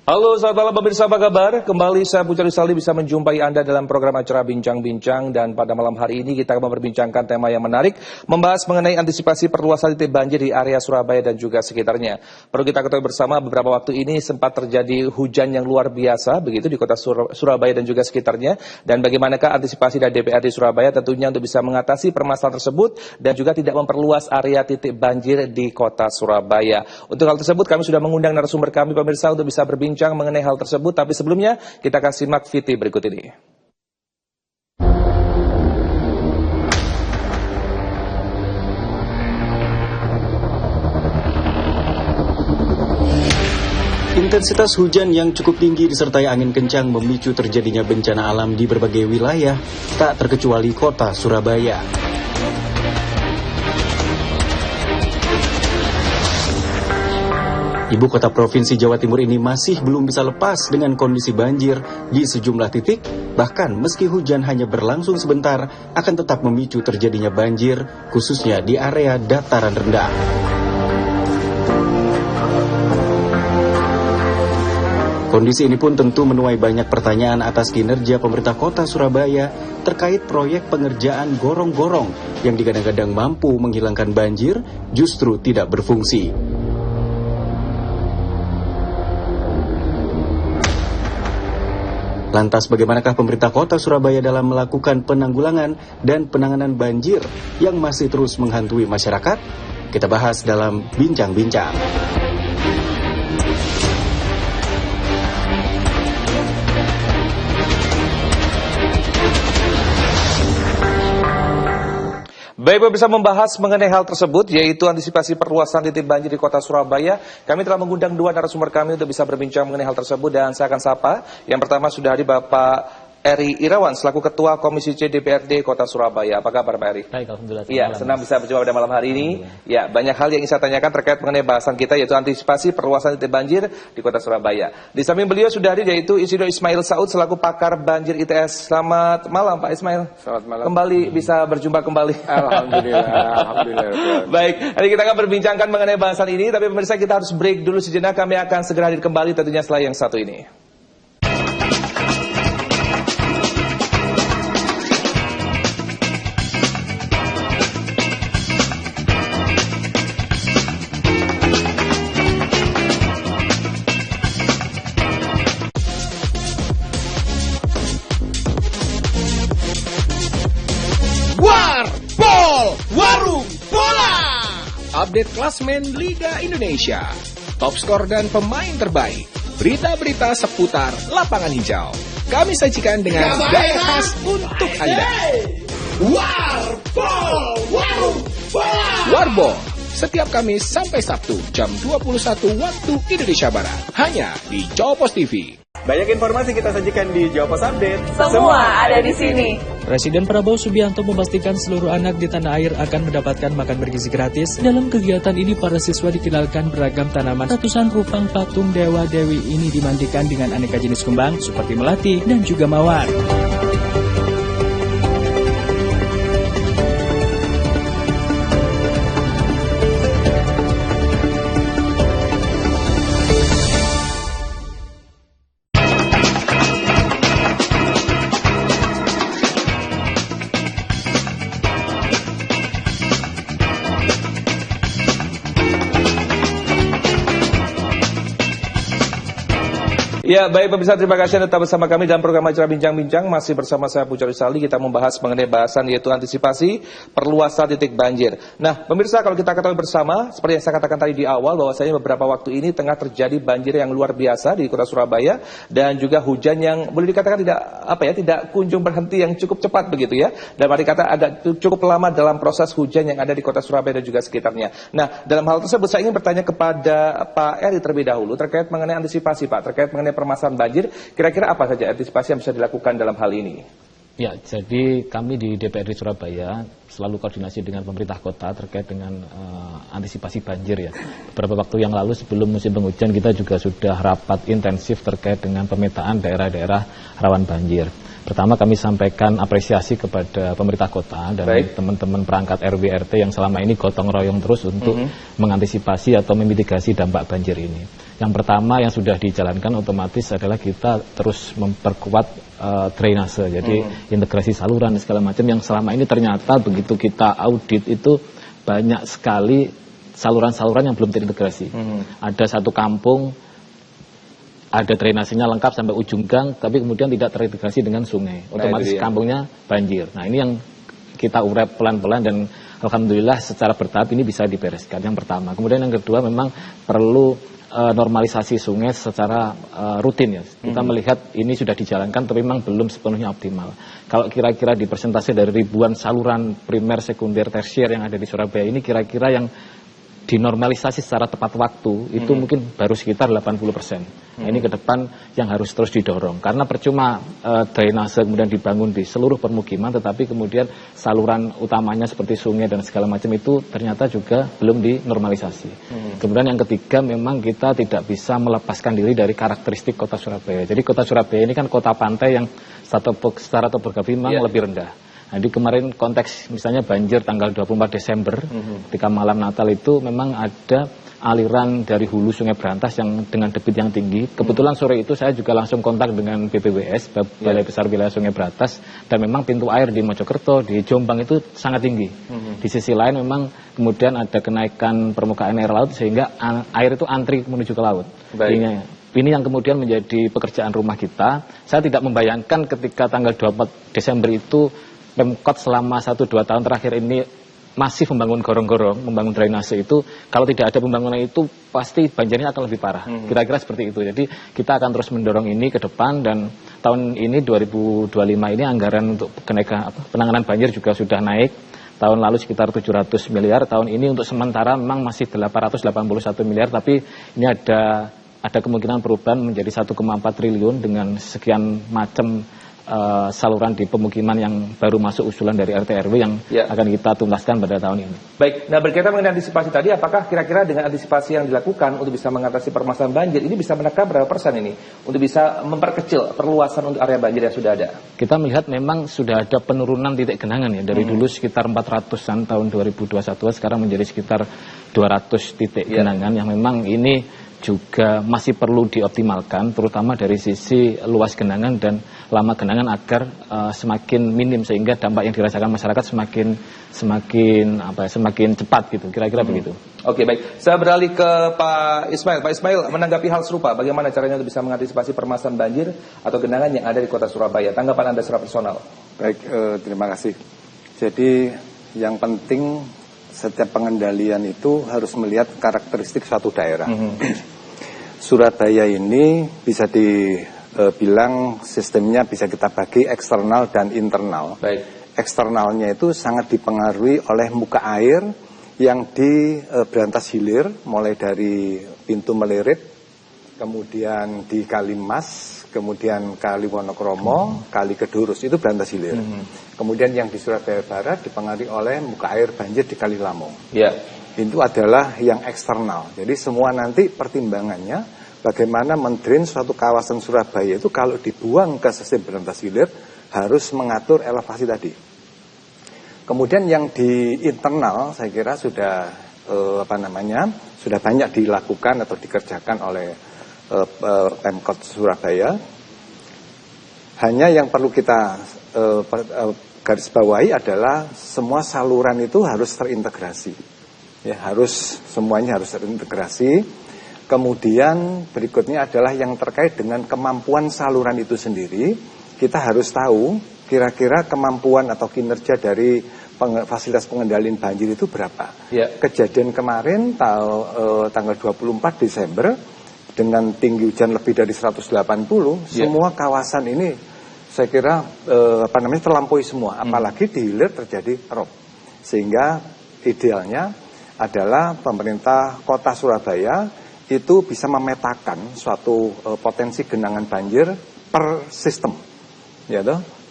Halo, selamat malam pemirsa, apa kabar? Kembali saya Pucari Saldi bisa menjumpai Anda dalam program acara Bincang-Bincang, dan pada malam hari ini kita akan memperbincangkan tema yang menarik, membahas mengenai antisipasi perluasan titik banjir di area Surabaya dan juga sekitarnya. Perlu kita ketahui bersama, beberapa waktu ini sempat terjadi hujan yang luar biasa begitu di kota Surabaya dan juga sekitarnya, dan bagaimanakah antisipasi dari DPRD Surabaya tentunya untuk bisa mengatasi permasalahan tersebut dan juga tidak memperluas area titik banjir di kota Surabaya. Untuk hal tersebut kami sudah mengundang narasumber kami pemirsa untuk bisa berbincang mengenai hal tersebut, tapi sebelumnya kita akan simak VT berikut ini. Intensitas hujan yang cukup tinggi disertai angin kencang memicu terjadinya bencana alam di berbagai wilayah, tak terkecuali kota Surabaya. Ibu kota Provinsi Jawa Timur ini masih belum bisa lepas dengan kondisi banjir di sejumlah titik, bahkan meski hujan hanya berlangsung sebentar, akan tetap memicu terjadinya banjir, khususnya di area dataran rendah. Kondisi ini pun tentu menuai banyak pertanyaan atas kinerja pemerintah kota Surabaya terkait proyek pengerjaan gorong-gorong yang digadang-gadang mampu menghilangkan banjir, justru tidak berfungsi. Lantas bagaimanakah pemerintah kota Surabaya dalam melakukan penanggulangan dan penanganan banjir yang masih terus menghantui masyarakat? Kita bahas dalam Bincang-Bincang. Baik, pemirsa, membahas mengenai hal tersebut, yaitu antisipasi perluasan titik banjir di kota Surabaya. Kami telah mengundang dua narasumber kami untuk bisa berbincang mengenai hal tersebut, dan saya akan sapa. Yang pertama sudah hadir Bapak Eri Irawan selaku Ketua Komisi C DPRD Kota Surabaya. Apa kabar Pak Eri? Baik, alhamdulillah. Iya, senang bisa berjumpa pada malam hari ini. Ya, banyak hal yang ingin saya tanyakan terkait mengenai bahasan kita, yaitu antisipasi perluasan titik banjir di Kota Surabaya. Di samping beliau sudah hadir yaitu Insinyur Ismail Saud selaku Pakar Banjir ITS. Selamat malam Pak Ismail. Selamat malam. Kembali bisa berjumpa kembali. Alhamdulillah, alhamdulillah. Baik, nanti kita akan berbincangkan mengenai bahasan ini, tapi pemirsa kita harus break dulu sejenak. Kami akan segera hadir kembali tentunya setelah yang satu ini. Update klasmen Liga Indonesia, top skor dan pemain terbaik, berita-berita seputar lapangan hijau. Kami sajikan dengan gaya khas untuk Anda. Warbol, setiap Kamis sampai Sabtu jam 21 waktu Indonesia Barat, hanya di Jawa Pos TV. Banyak informasi kita sajikan di Jawa Pos Update. Semua ada di sini. Presiden Prabowo Subianto memastikan seluruh anak di tanah air akan mendapatkan makan bergizi gratis. Dalam kegiatan ini, para siswa dikenalkan beragam tanaman. Ratusan rupang patung dewa-dewi ini dimandikan dengan aneka jenis kembang seperti melati dan juga mawar. Ya, baik pemirsa, terima kasih Anda tetap bersama kami dalam program acara Bincang-Bincang. Masih bersama saya Pucari Saldi, kita membahas mengenai bahasan yaitu antisipasi perluasan titik banjir. Nah, pemirsa, kalau kita ketahui bersama, seperti yang saya katakan tadi di awal, bahwasanya beberapa waktu ini tengah terjadi banjir yang luar biasa di kota Surabaya, dan juga hujan yang boleh dikatakan tidak kunjung berhenti, yang cukup cepat begitu ya. Dan mari kata agak cukup lama dalam proses hujan yang ada di kota Surabaya dan juga sekitarnya. Nah, dalam hal tersebut saya ingin bertanya kepada Pak Eri terlebih dahulu terkait mengenai antisipasi Pak, terkait mengenai permasalahan banjir, kira-kira apa saja antisipasi yang bisa dilakukan dalam hal ini? Ya, jadi kami di DPRD Surabaya selalu koordinasi dengan pemerintah kota terkait dengan antisipasi banjir ya. Beberapa waktu yang lalu sebelum musim penghujan kita juga sudah rapat intensif terkait dengan pemetaan daerah-daerah rawan banjir. Pertama kami sampaikan apresiasi kepada pemerintah kota dan teman-teman perangkat RW RT yang selama ini gotong royong terus untuk mengantisipasi atau memitigasi dampak banjir ini. Yang pertama yang sudah dijalankan otomatis adalah kita terus memperkuat drainase, jadi integrasi saluran dan segala macam yang selama ini ternyata begitu kita audit itu banyak sekali saluran-saluran yang belum terintegrasi. Ada satu kampung ada drainasenya lengkap sampai ujung gang, tapi kemudian tidak terintegrasi dengan sungai, otomatis kampungnya banjir. Nah ini yang kita urai pelan-pelan dan alhamdulillah secara bertahap ini bisa dibereskan. Yang pertama, kemudian yang kedua memang perlu normalisasi sungai secara rutin ya. Kita melihat ini sudah dijalankan tapi memang belum sepenuhnya optimal. Kalau kira-kira di persentase dari ribuan saluran primer, sekunder, tersier yang ada di Surabaya ini kira-kira yang dinormalisasi secara tepat waktu itu mungkin baru sekitar 80%. Nah, ini ke depan yang harus terus didorong karena percuma drainase kemudian dibangun di seluruh permukiman tetapi kemudian saluran utamanya seperti sungai dan segala macam itu ternyata juga belum dinormalisasi. Kemudian yang ketiga memang kita tidak bisa melepaskan diri dari karakteristik kota Surabaya. Jadi kota Surabaya ini kan kota pantai yang secara topografi memang lebih rendah. Jadi kemarin konteks misalnya banjir tanggal 24 Desember ketika malam Natal itu memang ada aliran dari hulu Sungai Brantas yang dengan debit yang tinggi. Kebetulan sore itu saya juga langsung kontak dengan BPWS, Balai Besar Wilayah Sungai Brantas, dan memang pintu air di Mojokerto, di Jombang itu sangat tinggi. Di sisi lain memang kemudian ada kenaikan permukaan air laut sehingga air itu antri menuju ke laut. Ini yang kemudian menjadi pekerjaan rumah kita. Saya tidak membayangkan ketika tanggal 24 Desember itu Pemkot selama 1-2 tahun terakhir ini masih membangun gorong-gorong, membangun drainase itu, kalau tidak ada pembangunan itu pasti banjirnya akan lebih parah. Kira-kira seperti itu. Jadi kita akan terus mendorong ini ke depan dan tahun ini 2025 ini anggaran untuk penanganan banjir juga sudah naik. Tahun lalu sekitar 700 miliar, tahun ini untuk sementara memang masih 881 miliar, tapi ini ada kemungkinan perubahan menjadi 1,4 triliun dengan sekian macam saluran di pemukiman yang baru masuk usulan dari RT RW yang akan kita tuntaskan pada tahun ini. Baik, nah berkaitan mengenai antisipasi tadi, apakah kira-kira dengan antisipasi yang dilakukan untuk bisa mengatasi permasalahan banjir ini bisa menekan berapa persen ini untuk bisa memperkecil perluasan untuk area banjir yang sudah ada? Kita melihat memang sudah ada penurunan titik genangan ya dari dulu sekitar 400-an tahun 2021 sekarang menjadi sekitar 200 titik genangan yang memang ini juga masih perlu dioptimalkan terutama dari sisi luas genangan dan lama genangan agar semakin minim sehingga dampak yang dirasakan masyarakat semakin cepat gitu, kira-kira begitu. Oke, baik. Saya beralih ke Pak Ismail. Pak Ismail, menanggapi hal serupa, bagaimana caranya untuk bisa mengantisipasi permasalahan banjir atau genangan yang ada di Kota Surabaya? Tanggapan Anda secara personal. Baik, terima kasih. Jadi yang penting setiap pengendalian itu harus melihat karakteristik suatu daerah. Surabaya ini bisa dibilang sistemnya bisa kita bagi eksternal dan internal. Baik. Eksternalnya itu sangat dipengaruhi oleh muka air yang di Brantas Hilir, mulai dari Pintu Melirit, kemudian di Kalimas, kemudian Kali Wonokromo, Kali Kedurus, itu Brantas Hilir. Kemudian yang di Surabaya Barat dipengaruhi oleh muka air banjir di Kali Lamong. Itu adalah yang eksternal. Jadi semua nanti pertimbangannya bagaimana mendrain suatu kawasan Surabaya itu kalau dibuang ke sistem Brantas Hilir harus mengatur elevasi tadi. Kemudian yang di internal saya kira sudah sudah banyak dilakukan atau dikerjakan oleh Pemkot Surabaya. Hanya yang perlu kita garis bawahi adalah semua saluran itu harus terintegrasi. Ya, semuanya harus terintegrasi. Kemudian berikutnya adalah yang terkait dengan kemampuan saluran itu sendiri. Kita harus tahu kira-kira kemampuan atau kinerja dari fasilitas pengendalian banjir itu berapa. Kejadian kemarin tanggal 24 Desember dengan tinggi hujan lebih dari 180, semua kawasan ini saya kira terlampaui semua. Apalagi di hilir terjadi rob. Sehingga idealnya adalah pemerintah Kota Surabaya itu bisa memetakan suatu potensi genangan banjir per sistem,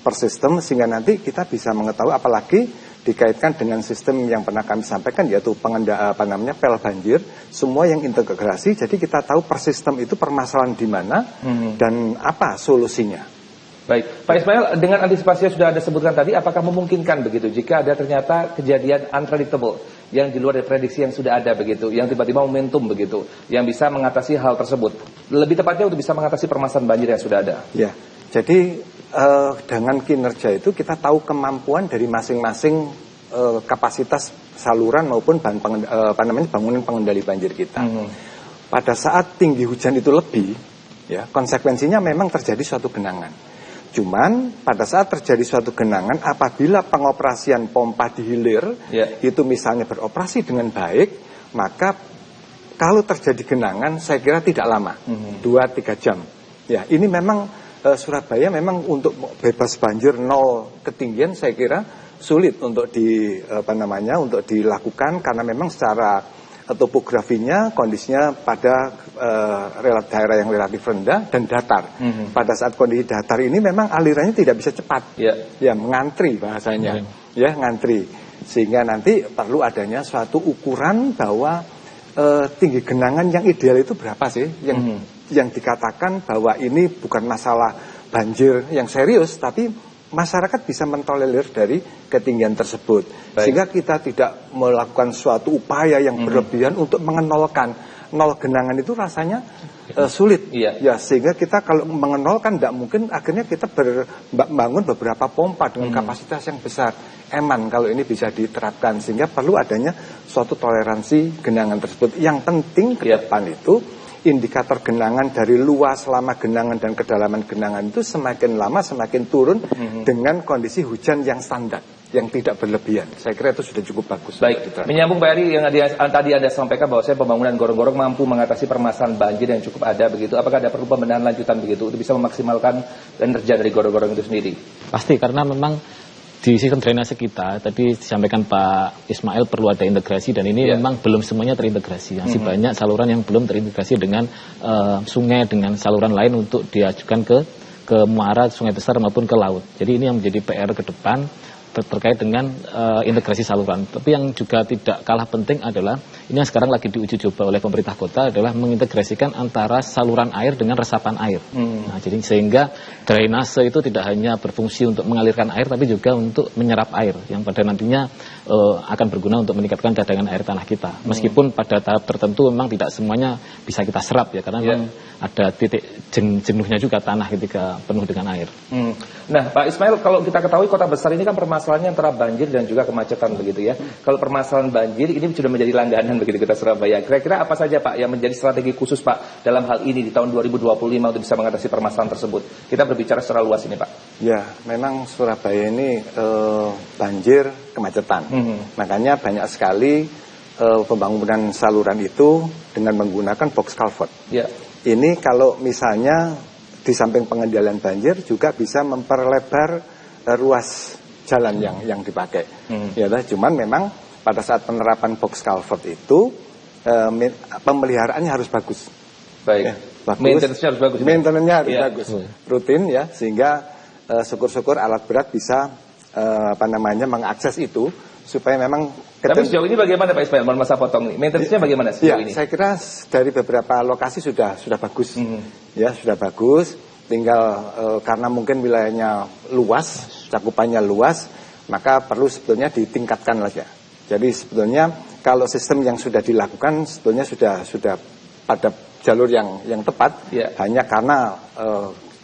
per sistem, sehingga nanti kita bisa mengetahui, apalagi dikaitkan dengan sistem yang pernah kami sampaikan, yaitu pel banjir, semua yang integrasi, jadi kita tahu per sistem itu permasalahan di mana dan apa solusinya. Baik, Pak Ismail, dengan antisipasi yang sudah Anda sebutkan tadi, apakah memungkinkan begitu jika ada ternyata kejadian unpredictable yang di luar dari prediksi yang sudah ada begitu, yang tiba-tiba momentum begitu, yang bisa mengatasi hal tersebut, lebih tepatnya untuk bisa mengatasi permasalahan banjir yang sudah ada? Ya, jadi dengan kinerja itu kita tahu kemampuan dari masing-masing kapasitas saluran maupun bangunan pengendali banjir kita. Pada saat tinggi hujan itu lebih, ya konsekuensinya memang terjadi suatu genangan. Cuman pada saat terjadi suatu genangan, apabila pengoperasian pompa di hilir itu misalnya beroperasi dengan baik, maka kalau terjadi genangan saya kira tidak lama, 2-3 jam. Ya, ini memang Surabaya memang untuk bebas banjir 0 ketinggian saya kira sulit untuk untuk dilakukan, karena memang secara topografinya kondisinya pada daerah yang relatif rendah dan datar. Pada saat kondisi datar ini memang alirannya tidak bisa cepat, ya mengantri bahasanya, ya ngantri, sehingga nanti perlu adanya suatu ukuran bahwa tinggi genangan yang ideal itu berapa sih, yang dikatakan bahwa ini bukan masalah banjir yang serius, tapi masyarakat bisa mentolerir dari ketinggian tersebut. Sehingga kita tidak melakukan suatu upaya yang berlebihan untuk mengenolkan. Nol genangan itu rasanya sulit. Ya, sehingga kita kalau mengenolkan tidak mungkin, akhirnya kita bangun beberapa pompa dengan kapasitas yang besar. Eman kalau ini bisa diterapkan, sehingga perlu adanya suatu toleransi genangan tersebut. Yang penting ke depan itu indikator genangan dari luas, lama genangan dan kedalaman genangan itu semakin lama semakin turun dengan kondisi hujan yang standar, yang tidak berlebihan. Saya kira itu sudah cukup bagus. Baik, menyambung Pak Eri yang tadi Anda sampaikan bahwa pembangunan gorong-gorong mampu mengatasi permasalahan banjir yang cukup ada begitu. Apakah ada perlu pembenahan lanjutan begitu untuk bisa memaksimalkan kinerja dari gorong-gorong itu sendiri? Pasti, karena memang di sistem drainase kita, tadi disampaikan Pak Ismail perlu ada integrasi, dan ini memang belum semuanya terintegrasi. Masih banyak saluran yang belum terintegrasi dengan sungai, dengan saluran lain untuk diajukan ke muara sungai besar maupun ke laut. Jadi ini yang menjadi PR ke depan terkait dengan integrasi saluran. Tapi yang juga tidak kalah penting adalah ini yang sekarang lagi diuji coba oleh pemerintah kota adalah mengintegrasikan antara saluran air dengan resapan air. Nah, jadi sehingga drainase itu tidak hanya berfungsi untuk mengalirkan air, tapi juga untuk menyerap air yang pada nantinya akan berguna untuk meningkatkan cadangan air tanah kita. Meskipun pada tahap tertentu memang tidak semuanya bisa kita serap ya, karena memang ada titik jenuhnya juga tanah ketika penuh dengan air. Nah, Pak Ismail, kalau kita ketahui kota besar ini kan permasalahannya antara banjir dan juga kemacetan begitu ya. Kalau permasalahan banjir ini sudah menjadi langganan begitu kita Surabaya. Kira-kira apa saja Pak yang menjadi strategi khusus Pak dalam hal ini di tahun 2025 untuk bisa mengatasi permasalahan tersebut? Kita berbicara secara luas ini Pak. Ya, memang Surabaya ini banjir, kemacetan. Makanya banyak sekali pembangunan saluran itu dengan menggunakan box culvert. Ini kalau misalnya di samping pengendalian banjir juga bisa memperlebar ruas jalan yang dipakai. Ya, cuman memang pada saat penerapan box culvert itu pemeliharaannya harus bagus. Baik. Bagus. Maintenance-nya harus bagus. Maintenance-nya harus bagus. Rutin ya, sehingga syukur-syukur alat berat bisa mengakses itu supaya memang. Tapi sejauh ini bagaimana Pak Ismail? Mohon masa potong nih. Maintenance-nya bagaimana sejauh ini? Saya kira dari beberapa lokasi sudah bagus. Ya, sudah bagus. Tinggal karena mungkin wilayahnya luas, cakupannya luas, maka perlu sebetulnya ditingkatkan saja. Jadi sebetulnya kalau sistem yang sudah dilakukan sebetulnya sudah pada jalur yang tepat, hanya karena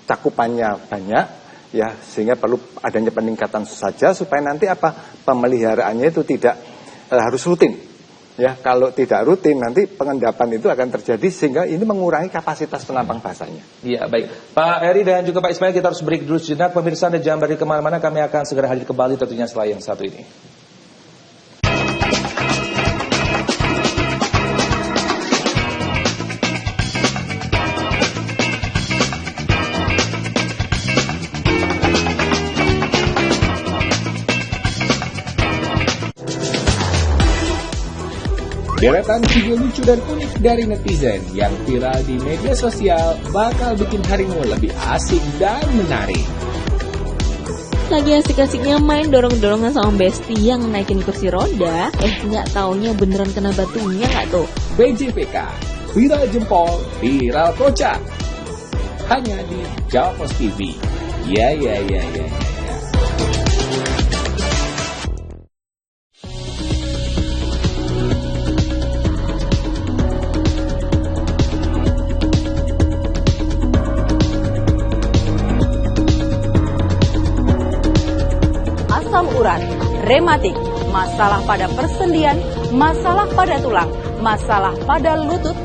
cakupannya banyak, ya sehingga perlu adanya peningkatan saja supaya nanti pemeliharaannya itu tidak harus rutin. Ya, kalau tidak rutin nanti pengendapan itu akan terjadi sehingga ini mengurangi kapasitas penampang basahnya. Iya, baik. Pak Eri dan juga Pak Ismail, kita harus break dulu sejenak. Pemirsa, Anda jangan balik kemana-mana, kami akan segera hadir kembali tentunya setelah yang satu ini. Deretan video lucu dan unik dari netizen yang viral di media sosial bakal bikin harimu lebih asik dan menarik. Lagi asik-asiknya main dorong-dorongan sama Besti yang naikin kursi roda, nggak taunya beneran kena batunya nggak tuh? BJPK, viral jempol, viral kocak. Hanya di Javos TV. Ya. Asam urat, rematik, masalah pada persendian, masalah pada tulang, masalah pada lutut,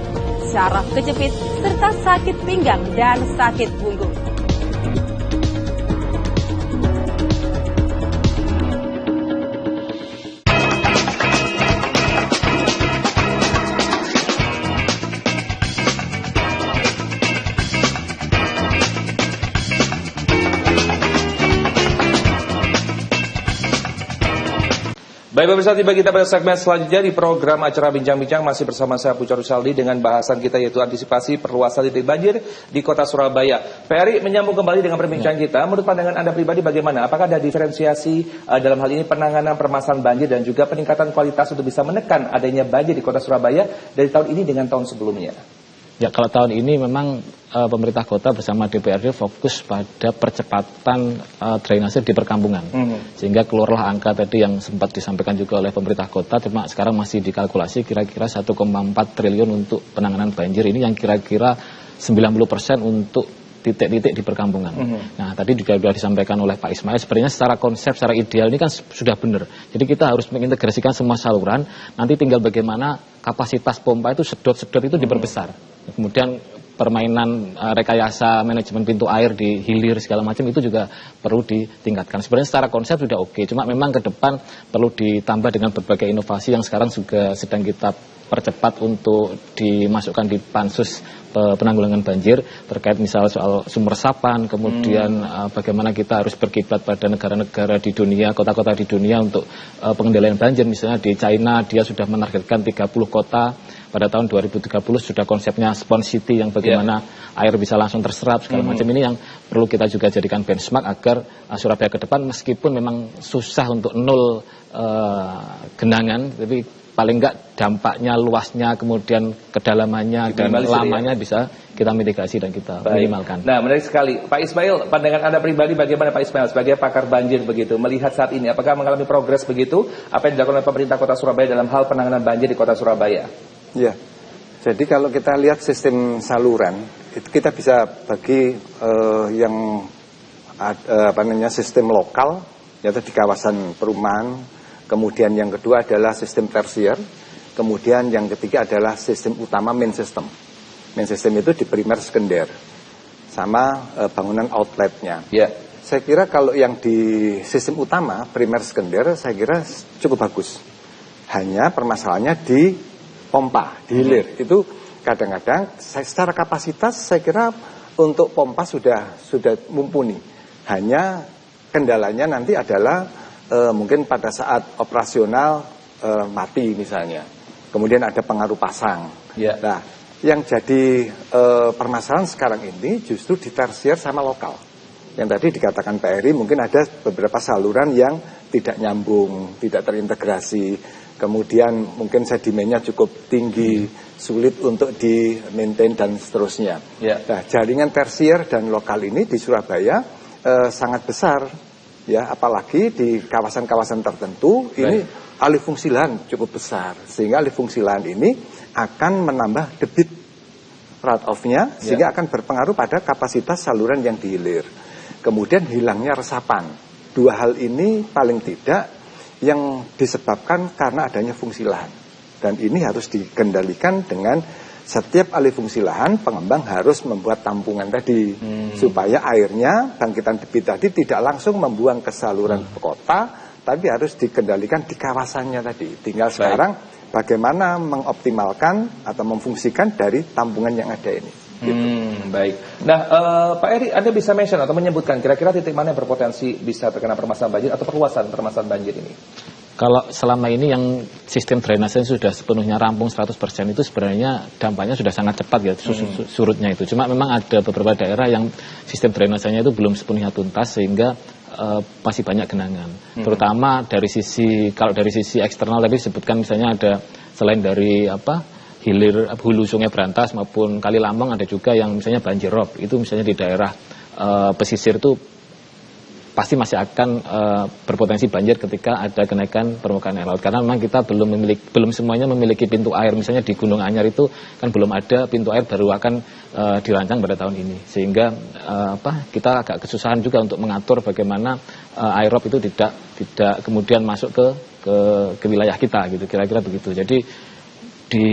saraf kejepit, serta sakit pinggang dan sakit punggung. Baik pemirsa, tiba kita pada segmen selanjutnya di program acara Bincang-Bincang, masih bersama saya Pucar Rusaldi dengan bahasan kita yaitu antisipasi perluasan titik banjir di kota Surabaya. Pak Eri, menyambung kembali dengan perbincangan kita, menurut pandangan Anda pribadi bagaimana? Apakah ada diferensiasi dalam hal ini penanganan permasalahan banjir dan juga peningkatan kualitas untuk bisa menekan adanya banjir di kota Surabaya dari tahun ini dengan tahun sebelumnya? Ya, kalau tahun ini memang pemerintah kota bersama DPRD fokus pada percepatan drainase di perkampungan. Sehingga keluarlah angka tadi yang sempat disampaikan juga oleh pemerintah kota, cuma sekarang masih dikalkulasi kira-kira 1,4 triliun untuk penanganan banjir ini yang kira-kira 90% untuk titik-titik di perkampungan. Nah, tadi juga sudah disampaikan oleh Pak Ismail, sebenarnya secara konsep, secara ideal ini kan sudah benar. Jadi kita harus mengintegrasikan semua saluran, nanti tinggal bagaimana kapasitas pompa itu sedot-sedot itu diperbesar. Kemudian permainan rekayasa manajemen pintu air di hilir segala macam itu juga perlu ditingkatkan. Sebenarnya secara konsep sudah oke, cuma memang ke depan perlu ditambah dengan berbagai inovasi yang sekarang juga sedang kita percepat untuk dimasukkan di pansus penanggulangan banjir terkait misal soal sumber resapan, kemudian bagaimana kita harus berkiblat pada negara-negara di dunia, kota-kota di dunia untuk pengendalian banjir. Misalnya di China dia sudah menargetkan 30 kota pada tahun 2030 sudah konsepnya Sponge City yang bagaimana air bisa langsung terserap segala macam. Ini yang perlu kita juga jadikan benchmark agar Surabaya ke depan meskipun memang susah untuk nol genangan, tapi paling enggak dampaknya, luasnya, kemudian kedalamannya dan lamanya bisa kita mitigasi dan kita minimalkan. Nah, menarik sekali. Pak Ismail, pandangan Anda pribadi bagaimana Pak Ismail sebagai pakar banjir begitu, melihat saat ini apakah mengalami progres begitu apa yang dilakukan oleh pemerintah kota Surabaya dalam hal penanganan banjir di kota Surabaya? Ya, jadi kalau kita lihat sistem saluran, itu kita bisa bagi yang sistem lokal, yaitu di kawasan perumahan. Kemudian yang kedua adalah sistem tersier. Kemudian yang ketiga adalah sistem utama main system. Main system itu di primer sekunder. Sama bangunan outletnya. Saya kira kalau yang di sistem utama, primer sekunder, saya kira cukup bagus. Hanya permasalahannya di pompa, di hilir. Itu kadang-kadang secara kapasitas saya kira untuk pompa sudah mumpuni. Hanya kendalanya nanti adalah mungkin pada saat operasional mati misalnya. Kemudian ada pengaruh pasang. Nah, yang jadi permasalahan sekarang ini justru di tersier sama lokal. Yang tadi dikatakan Pak Eri, mungkin ada beberapa saluran yang tidak nyambung, tidak terintegrasi. Kemudian mungkin sedimennya cukup tinggi, sulit untuk di-maintain dan seterusnya. Nah, jaringan tersier dan lokal ini di Surabaya sangat besar. Ya, apalagi di kawasan-kawasan tertentu ini alih fungsi lahan cukup besar, sehingga alih fungsi lahan ini akan menambah debit runoff-nya, sehingga akan berpengaruh pada kapasitas saluran yang dihilir. Kemudian hilangnya resapan. Dua hal ini paling tidak yang disebabkan karena adanya fungsi lahan, dan ini harus dikendalikan dengan setiap alih fungsi lahan, pengembang harus membuat tampungan tadi supaya airnya, bangkitan debit tadi tidak langsung membuang ke saluran kota, tapi harus dikendalikan di kawasannya tadi. Tinggal sekarang bagaimana mengoptimalkan atau memfungsikan dari tampungan yang ada ini. Baik. Nah, Pak Eri, Anda bisa mention atau menyebutkan kira-kira titik mana yang berpotensi bisa terkena permasalahan banjir atau perluasan permasalahan banjir ini? Kalau selama ini yang sistem drainase sudah sepenuhnya rampung 100% itu sebenarnya dampaknya sudah sangat cepat ya surutnya itu. Cuma memang ada beberapa daerah yang sistem drainasenya itu belum sepenuhnya tuntas sehingga masih banyak genangan. Terutama dari sisi, kalau dari sisi eksternal tadi disebutkan misalnya ada selain dari hilir hulu Sungai Brantas maupun Kali Lamong, ada juga yang misalnya banjir rob. Itu misalnya di daerah pesisir itu pasti masih akan berpotensi banjir ketika ada kenaikan permukaan air laut, karena memang kita belum semuanya memiliki pintu air. Misalnya di Gunung Anyar itu kan belum ada pintu air, baru akan dirancang pada tahun ini, sehingga kita agak kesusahan juga untuk mengatur bagaimana air rob itu tidak kemudian masuk ke wilayah kita gitu, kira-kira begitu. Jadi di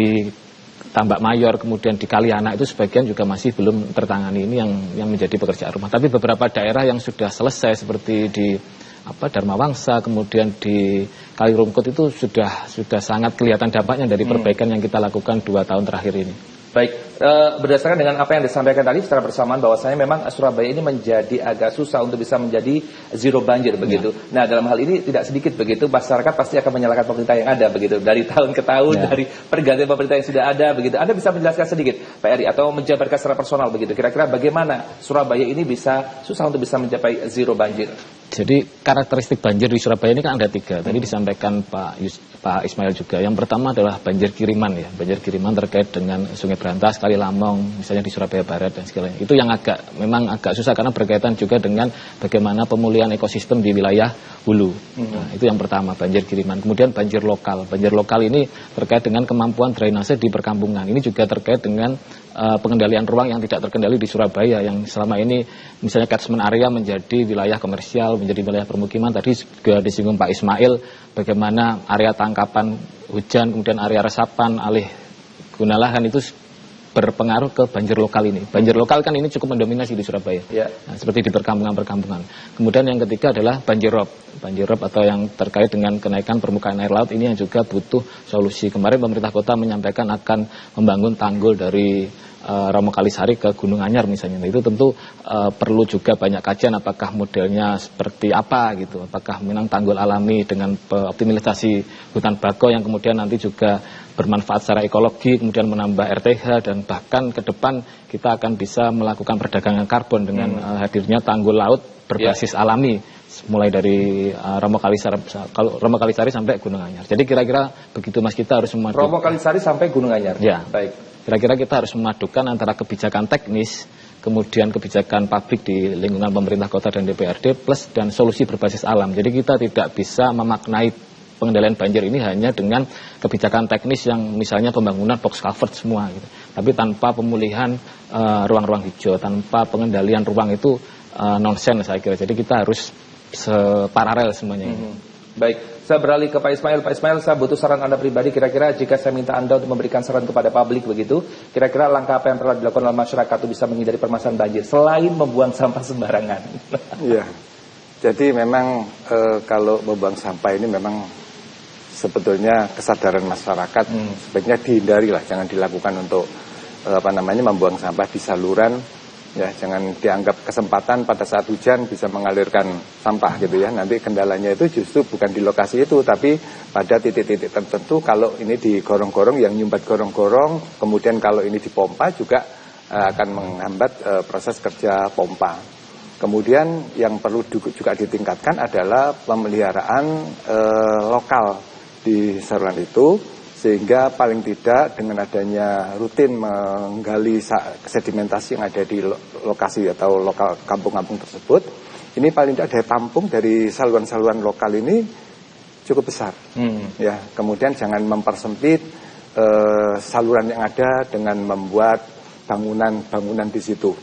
Tambak Mayor, kemudian di Kalianak itu sebagian juga masih belum tertangani. Ini yang menjadi pekerjaan rumah. Tapi beberapa daerah yang sudah selesai seperti di Dharma Wangsa, kemudian di Kali Rungkut itu sudah sangat kelihatan dampaknya dari perbaikan yang kita lakukan 2 tahun terakhir ini. Baik, berdasarkan dengan apa yang disampaikan tadi secara bersamaan bahwasanya memang Surabaya ini menjadi agak susah untuk bisa menjadi zero banjir begitu. Ya. Nah, dalam hal ini tidak sedikit begitu masyarakat pasti akan menyalahkan pemerintah yang ada begitu, dari tahun ke tahun, dari pergantian pemerintah yang sudah ada begitu. Anda bisa menjelaskan sedikit Pak Eri atau menjabarkan secara personal begitu. Kira-kira bagaimana Surabaya ini bisa susah untuk bisa mencapai zero banjir? Jadi karakteristik banjir di Surabaya ini kan ada 3. Tadi disampaikan Pak Ismail juga. Yang pertama adalah banjir kiriman ya. Banjir kiriman terkait dengan Sungai Brantas, Kali Lamong, misalnya di Surabaya Barat dan segalanya. Itu yang memang agak susah karena berkaitan juga dengan bagaimana pemulihan ekosistem di wilayah hulu. Nah, itu yang pertama, banjir kiriman. Kemudian banjir lokal. Banjir lokal ini terkait dengan kemampuan drainase di perkampungan. Ini juga terkait dengan pengendalian ruang yang tidak terkendali di Surabaya, yang selama ini misalnya catchment area menjadi wilayah komersial, menjadi wilayah permukiman. Tadi juga disinggung Pak Ismail bagaimana area tangkapan hujan, kemudian area resapan, alih guna lahan itu berpengaruh ke banjir lokal ini. Banjir lokal kan ini cukup mendominasi di Surabaya. Ya. Nah, seperti di perkampungan-perkampungan. Kemudian yang ketiga adalah banjir rob. Banjir rob atau yang terkait dengan kenaikan permukaan air laut ini yang juga butuh solusi. Kemarin pemerintah kota menyampaikan akan membangun tanggul dari Romo Kalisari ke Gunung Anyar misalnya. Nah, itu tentu perlu juga banyak kajian apakah modelnya seperti apa gitu. Apakah memang tanggul alami dengan optimalisasi hutan bakau yang kemudian nanti juga bermanfaat secara ekologi, kemudian menambah RTH, dan bahkan ke depan kita akan bisa melakukan perdagangan karbon dengan hadirnya tanggul laut berbasis alami mulai dari Romo Kalisari sampai Gunung Anyar. Jadi kira-kira begitu Mas, kita harus memadukan Romo Kalisari sampai Gunung Anyar. Ya. Baik. Kira-kira kita harus memadukan antara kebijakan teknis, kemudian kebijakan publik di lingkungan pemerintah kota dan DPRD plus dan solusi berbasis alam. Jadi kita tidak bisa memaknai pengendalian banjir ini hanya dengan kebijakan teknis yang misalnya pembangunan box culvert semua gitu. Tapi tanpa pemulihan ruang-ruang hijau, tanpa pengendalian ruang itu nonsense saya kira. Jadi kita harus separalel semuanya ini. Baik, saya beralih ke Pak Ismail. Pak Ismail, saya butuh saran Anda pribadi. Kira-kira jika saya minta Anda untuk memberikan saran kepada publik begitu, kira-kira langkah apa yang perlu dilakukan oleh masyarakat untuk bisa menghindari permasalahan banjir selain membuang sampah sembarangan? Iya, jadi memang kalau membuang sampah ini memang sebetulnya kesadaran masyarakat sebaiknya dihindari lah, jangan dilakukan untuk membuang sampah di saluran. Ya, jangan dianggap kesempatan pada saat hujan bisa mengalirkan sampah gitu ya. Nanti kendalanya itu justru bukan di lokasi itu, tapi pada titik-titik tertentu. Kalau ini di gorong-gorong, yang nyumbat gorong-gorong, kemudian kalau ini dipompa juga akan menghambat proses kerja pompa. Kemudian yang perlu juga ditingkatkan adalah pemeliharaan lokal di saluran itu, sehingga paling tidak dengan adanya rutin menggali sedimentasi yang ada di lokasi atau lokal kampung-kampung tersebut, ini paling tidak daya tampung dari saluran-saluran lokal ini cukup besar. Ya, kemudian jangan mempersempit saluran yang ada dengan membuat bangunan-bangunan di situ.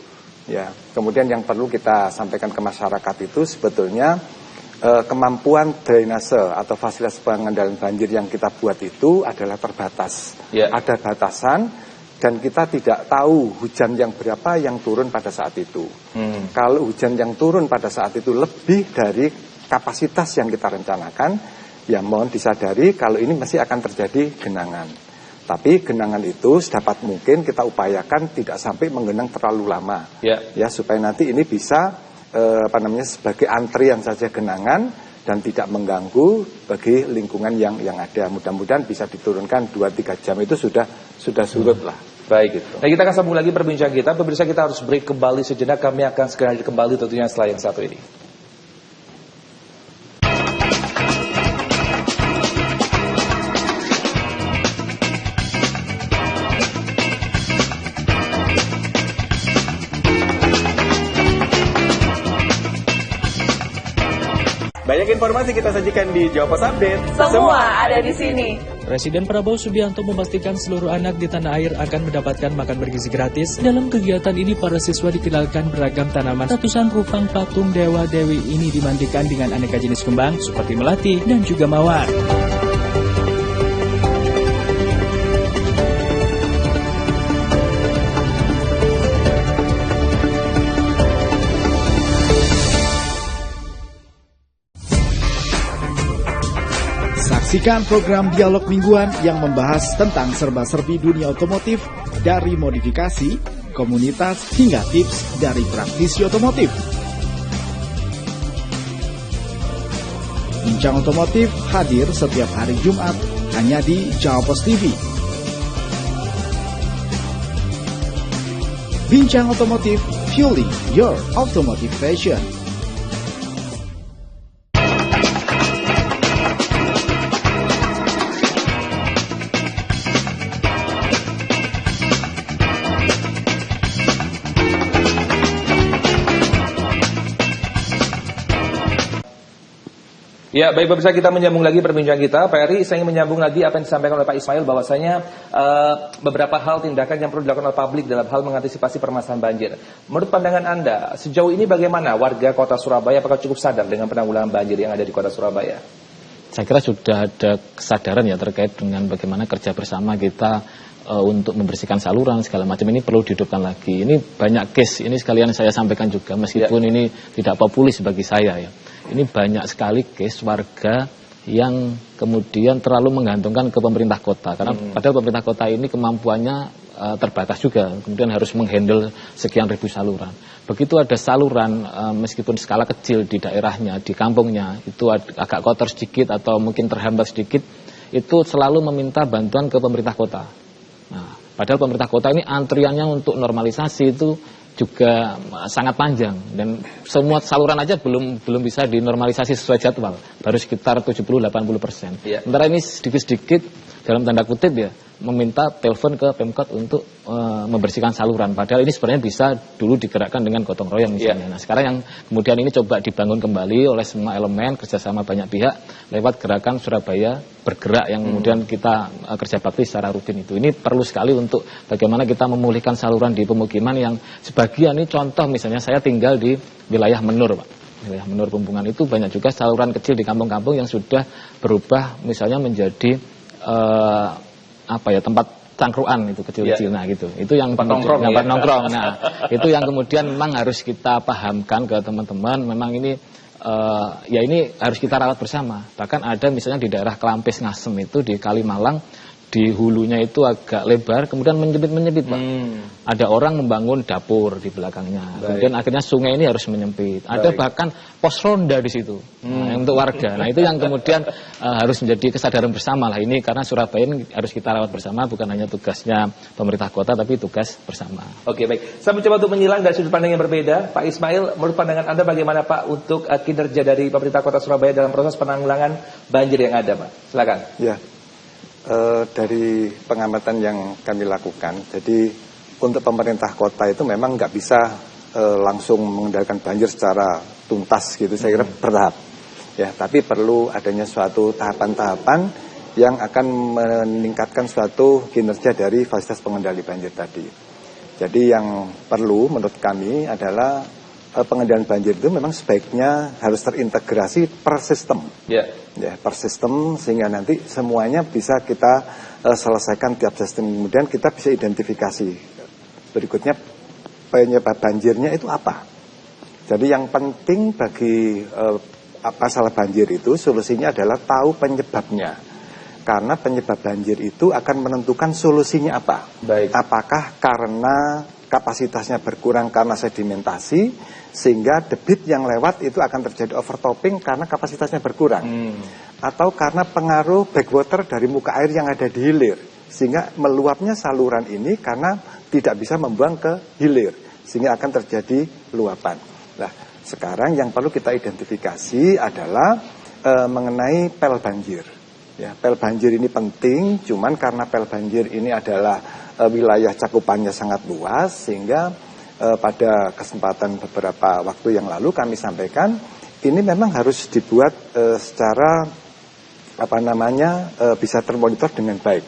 Ya, kemudian yang perlu kita sampaikan ke masyarakat itu sebetulnya kemampuan drainase atau fasilitas pengendalian banjir yang kita buat itu adalah terbatas. Ada batasan dan kita tidak tahu hujan yang berapa yang turun pada saat itu. Kalau hujan yang turun pada saat itu lebih dari kapasitas yang kita rencanakan, ya mohon disadari kalau ini masih akan terjadi genangan. Tapi genangan itu sedapat mungkin kita upayakan tidak sampai menggenang terlalu lama. Ya, supaya nanti ini bisa sebagai antrian saja genangan dan tidak mengganggu bagi lingkungan yang ada. Mudah-mudahan bisa diturunkan 2-3 jam itu sudah surut lah. Baik. Nah, kita akan sambung lagi perbincangan kita. Pemirsa, kita harus break kembali sejenak. Kami akan segera kembali tentunya setelah yang satu ini. Banyak informasi kita sajikan di Jawa Pos Update. Semua ada di sini. Presiden Prabowo Subianto memastikan seluruh anak di tanah air akan mendapatkan makan bergizi gratis. Dalam kegiatan ini, para siswa dikenalkan beragam tanaman. Ratusan rupang patung dewa-dewi ini dimandikan dengan aneka jenis kembang seperti melati dan juga mawar. Saksikan program dialog mingguan yang membahas tentang serba-serbi dunia otomotif dari modifikasi, komunitas, hingga tips dari praktisi otomotif. Bincang Otomotif hadir setiap hari Jumat hanya di Jawa Pos TV. Bincang Otomotif, fueling your automotive passion. Ya, baik pemirsa, kita menyambung lagi perbincangan kita. Pak Eri, saya ingin menyambung lagi apa yang disampaikan oleh Pak Ismail, bahwasanya beberapa hal tindakan yang perlu dilakukan oleh publik dalam hal mengantisipasi permasalahan banjir. Menurut pandangan Anda, sejauh ini bagaimana warga kota Surabaya, apakah cukup sadar dengan penanggulangan banjir yang ada di kota Surabaya? Saya kira sudah ada kesadaran ya terkait dengan bagaimana kerja bersama kita untuk membersihkan saluran segala macam, ini perlu dihidupkan lagi. Ini banyak case, ini sekalian saya sampaikan juga, meskipun ini tidak populis bagi saya ya. Ini banyak sekali case warga yang kemudian terlalu menggantungkan ke pemerintah kota, karena padahal pemerintah kota ini kemampuannya terbatas juga, kemudian harus menghandle sekian ribu saluran. Begitu ada saluran meskipun skala kecil di daerahnya, di kampungnya itu agak kotor sedikit atau mungkin terhambat sedikit, itu selalu meminta bantuan ke pemerintah kota. Nah, padahal pemerintah kota ini antriannya untuk normalisasi itu juga sangat panjang, dan semua saluran aja belum bisa dinormalisasi sesuai jadwal, baru sekitar 70-80%. Sementara ini sedikit-sedikit dalam tanda kutip ya meminta telepon ke Pemkot untuk membersihkan saluran, padahal ini sebenarnya bisa dulu digerakkan dengan gotong royong misalnya. Nah, sekarang yang kemudian ini coba dibangun kembali oleh semua elemen, kerjasama banyak pihak lewat gerakan Surabaya Bergerak yang kemudian kita kerja bakti secara rutin itu. Ini perlu sekali untuk bagaimana kita memulihkan saluran di pemukiman yang sebagian ini, contoh misalnya saya tinggal di wilayah Menur, Pak. Wilayah Menur Pumpungan itu banyak juga saluran kecil di kampung-kampung yang sudah berubah misalnya menjadi tempat cangkruan itu kecil-kecil. Nah gitu. Itu yang nongkrong. Nah, itu yang kemudian memang harus kita pahamkan ke teman-teman, memang ini ini harus kita rawat bersama. Bahkan ada misalnya di daerah Kelampis Ngasem itu di Kalimalang, di hulunya itu agak lebar, kemudian menyempit Pak. Ada orang membangun dapur di belakangnya. Kemudian akhirnya sungai ini harus menyempit. Ada bahkan pos ronda di situ untuk warga. Nah, itu yang kemudian harus menjadi kesadaran bersama lah ini, karena Surabaya ini harus kita rawat bersama, bukan hanya tugasnya pemerintah kota tapi tugas bersama. Oke, baik. Saya mencoba untuk menyilang dari sudut pandang yang berbeda. Pak Ismail, menurut pandangan Anda bagaimana Pak untuk kinerja dari pemerintah kota Surabaya dalam proses penanggulangan banjir yang ada, Pak? Silakan. Ya. Dari pengamatan yang kami lakukan, jadi untuk pemerintah kota itu memang nggak bisa langsung mengendalikan banjir secara tuntas gitu, saya kira bertahap ya, tapi perlu adanya suatu tahapan-tahapan yang akan meningkatkan suatu kinerja dari fasilitas pengendali banjir tadi. Jadi yang perlu menurut kami adalah pengendalian banjir itu memang sebaiknya harus terintegrasi per sistem. Ya, per sistem, sehingga nanti semuanya bisa kita selesaikan tiap sistem. Kemudian kita bisa identifikasi berikutnya penyebab banjirnya itu apa. Jadi yang penting bagi masalah banjir itu solusinya adalah tahu penyebabnya. Karena penyebab banjir itu akan menentukan solusinya apa. Apakah karena kapasitasnya berkurang karena sedimentasi, sehingga debit yang lewat itu akan terjadi overtopping karena kapasitasnya berkurang. Atau karena pengaruh backwater dari muka air yang ada di hilir, sehingga meluapnya saluran ini karena tidak bisa membuang ke hilir, sehingga akan terjadi luapan. Nah, sekarang yang perlu kita identifikasi adalah mengenai pel banjir. Ya, pel banjir ini penting, cuman karena pel banjir ini adalah wilayah cakupannya sangat luas, sehingga pada kesempatan beberapa waktu yang lalu kami sampaikan ini memang harus dibuat secara bisa termonitor dengan baik.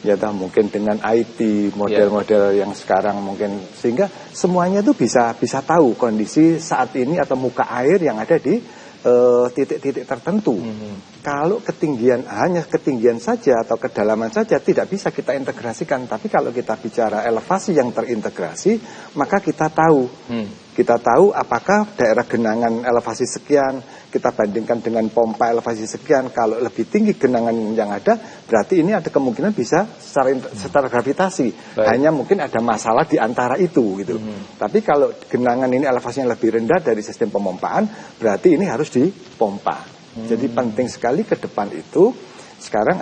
Ya, mungkin dengan IT model-model yang sekarang mungkin, sehingga semuanya itu bisa tahu kondisi saat ini atau muka air yang ada di titik-titik tertentu. Kalau hanya ketinggian saja atau kedalaman saja tidak bisa kita integrasikan. Tapi kalau kita bicara elevasi yang terintegrasi, maka kita tahu. Kita tahu apakah daerah genangan elevasi sekian, kita bandingkan dengan pompa elevasi sekian. Kalau lebih tinggi genangan yang ada, berarti ini ada kemungkinan bisa secara gravitasi. Hanya mungkin ada masalah di antara itu gitu. Tapi kalau genangan ini elevasinya lebih rendah dari sistem pemompaan, berarti ini harus dipompa. Jadi penting sekali ke depan itu sekarang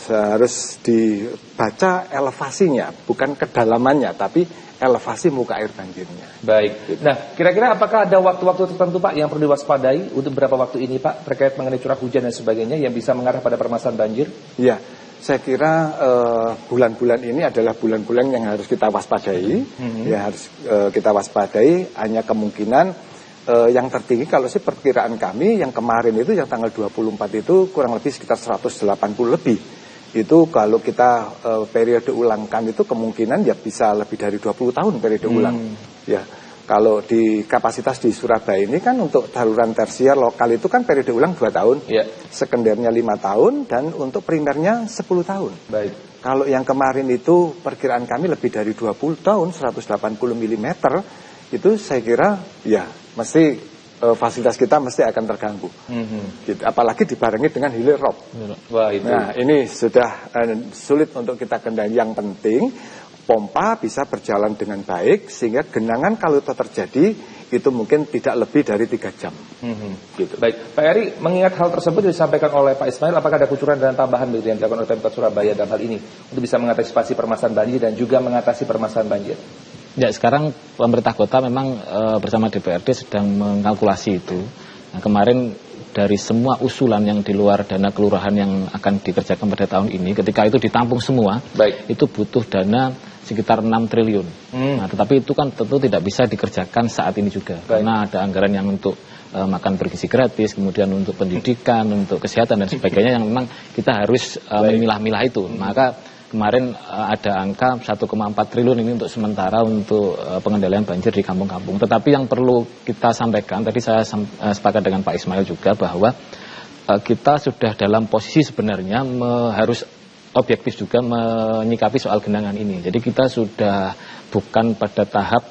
harus dibaca elevasinya, bukan kedalamannya, tapi elevasi muka air banjirnya. Baik. Nah, kira-kira apakah ada waktu-waktu tertentu Pak yang perlu diwaspadai untuk beberapa waktu ini Pak terkait mengenai curah hujan dan sebagainya yang bisa mengarah pada permasalahan banjir? Ya, saya kira bulan-bulan ini adalah bulan-bulan yang harus kita waspadai. Ya, harus kita waspadai. Hanya kemungkinan yang tertinggi kalau sih perkiraan kami yang kemarin itu yang tanggal 24 itu kurang lebih sekitar 180 lebih. Itu kalau kita periode ulangkan itu kemungkinan ya bisa lebih dari 20 tahun periode ulang. Ya, kalau di kapasitas di Surabaya ini kan untuk saluran tersier lokal itu kan periode ulang 2 tahun, sekundernya 5 tahun, dan untuk primernya 10 tahun. Baik. Kalau yang kemarin itu perkiraan kami lebih dari 20 tahun, 180 mm, itu saya kira ya mesti fasilitas kita mesti akan terganggu. Gitu. Apalagi dibarengi dengan hilir rob. Wah, itu. Nah, ini sudah sulit untuk kita kendali. Yang penting pompa bisa berjalan dengan baik sehingga genangan kalau itu terjadi itu mungkin tidak lebih dari 3 jam. Gitu. Baik, Pak Eri, mengingat hal tersebut disampaikan oleh Pak Ismail, apakah ada kucuran dan tambahan begitu yang dilakukan oleh Pemkot Surabaya dalam hal ini untuk bisa mengatasi permasalahan banjir dan juga mengatasi permasalahan banjir? Ya, sekarang pemerintah kota memang bersama DPRD sedang mengkalkulasi itu. Nah, kemarin dari semua usulan yang di luar dana kelurahan yang akan dikerjakan pada tahun ini, ketika itu ditampung semua, itu butuh dana sekitar 6 triliun. Nah, tetapi itu kan tentu tidak bisa dikerjakan saat ini juga. Karena ada anggaran yang untuk makan bergizi gratis, kemudian untuk pendidikan, untuk kesehatan dan sebagainya yang memang kita harus memilah-milah itu. Maka kemarin ada angka 1,4 triliun ini untuk sementara untuk pengendalian banjir di kampung-kampung. Tetapi yang perlu kita sampaikan, tadi saya sepakat dengan Pak Ismail juga bahwa kita sudah dalam posisi sebenarnya harus objektif juga menyikapi soal genangan ini. Jadi kita sudah bukan pada tahap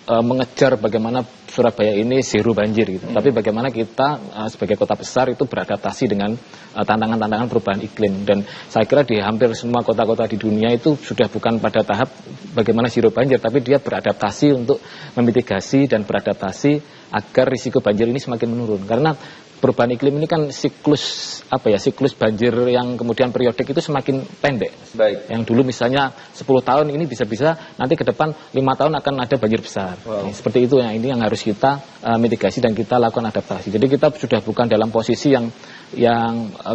mengejar bagaimana Surabaya ini zero banjir gitu. Tapi bagaimana kita sebagai kota besar itu beradaptasi dengan tantangan-tantangan perubahan iklim. Dan saya kira di hampir semua kota-kota di dunia itu sudah bukan pada tahap bagaimana zero banjir, tapi dia beradaptasi untuk memitigasi dan beradaptasi agar risiko banjir ini semakin menurun. Karena perubahan iklim ini kan siklus banjir yang kemudian periodik itu semakin pendek. Baik. Yang dulu misalnya 10 tahun ini bisa-bisa nanti ke depan 5 tahun akan ada banjir besar. Nah, seperti itu ini yang harus kita mitigasi dan kita lakukan adaptasi. Jadi kita sudah bukan dalam posisi yang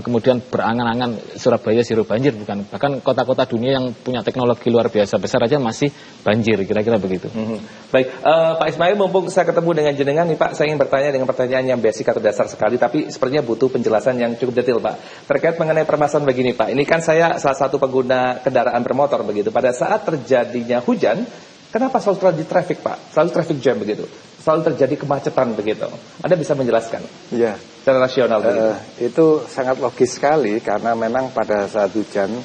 kemudian berangan-angan Surabaya zero banjir, bukan. Bahkan kota-kota dunia yang punya teknologi luar biasa besar aja masih banjir, kira-kira begitu. Baik, Pak Ismail, mumpung saya ketemu dengan jenengan nih Pak, saya ingin bertanya dengan pertanyaan yang basic atau dasar sekali, tapi sepertinya butuh penjelasan yang cukup detail Pak. Terkait mengenai permasalahan begini Pak, ini kan saya salah satu pengguna kendaraan bermotor begitu. Pada saat terjadinya hujan, kenapa selalu terjadi traffic Pak? Selalu traffic jam begitu? Selalu terjadi kemacetan begitu. Anda bisa menjelaskan? Iya. Secara rasional begitu. Itu sangat logis sekali karena memang pada saat hujan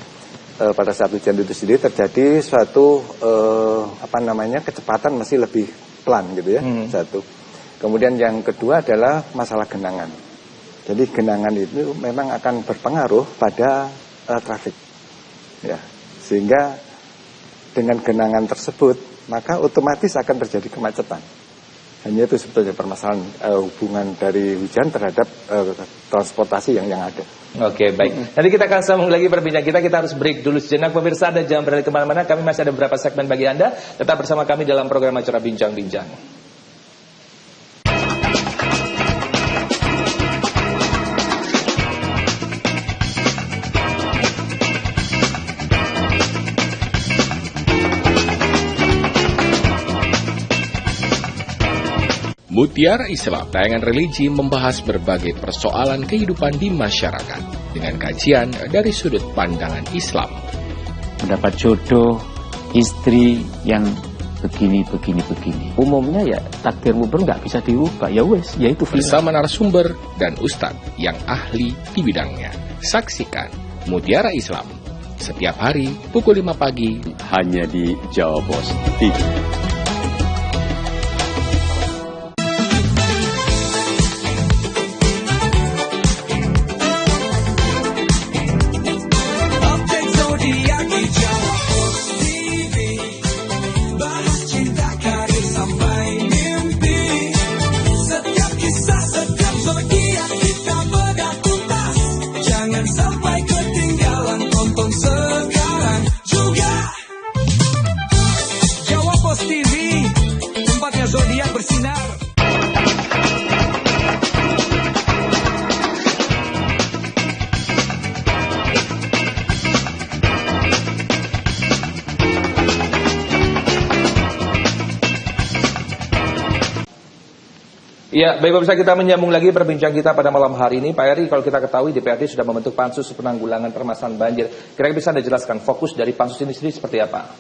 itu sendiri terjadi suatu kecepatan masih lebih pelan gitu ya. Satu. Kemudian yang kedua adalah masalah genangan. Jadi genangan itu memang akan berpengaruh pada traffic. Ya. Sehingga dengan genangan tersebut maka otomatis akan terjadi kemacetan. Hanya itu sebetulnya permasalahan hubungan dari hujan terhadap transportasi yang ada. Oke, baik. Nanti kita akan sambung lagi perbincangan kita harus break dulu sejenak. Pemirsa, Anda jangan beralih kemana-mana. Kami masih ada beberapa segmen bagi Anda. Tetap bersama kami dalam program acara Bincang-Bincang. Mutiara Islam, tayangan religi membahas berbagai persoalan kehidupan di masyarakat dengan kajian dari sudut pandangan Islam. Mendapat jodoh, istri yang begini. Umumnya ya takdirmu pun nggak bisa diubah, ya wes, ya itu bersama narasumber dan ustadz yang ahli di bidangnya. Saksikan Mutiara Islam setiap hari pukul 5 pagi hanya di Jawa Pos TV. Ya, baik pemirsa, kita menyambung lagi perbincang kita pada malam hari ini. Pak Eri, kalau kita ketahui DPRD sudah membentuk pansus penanggulangan permasalahan banjir. Kira-kira bisa Anda jelaskan fokus dari pansus ini sendiri seperti apa?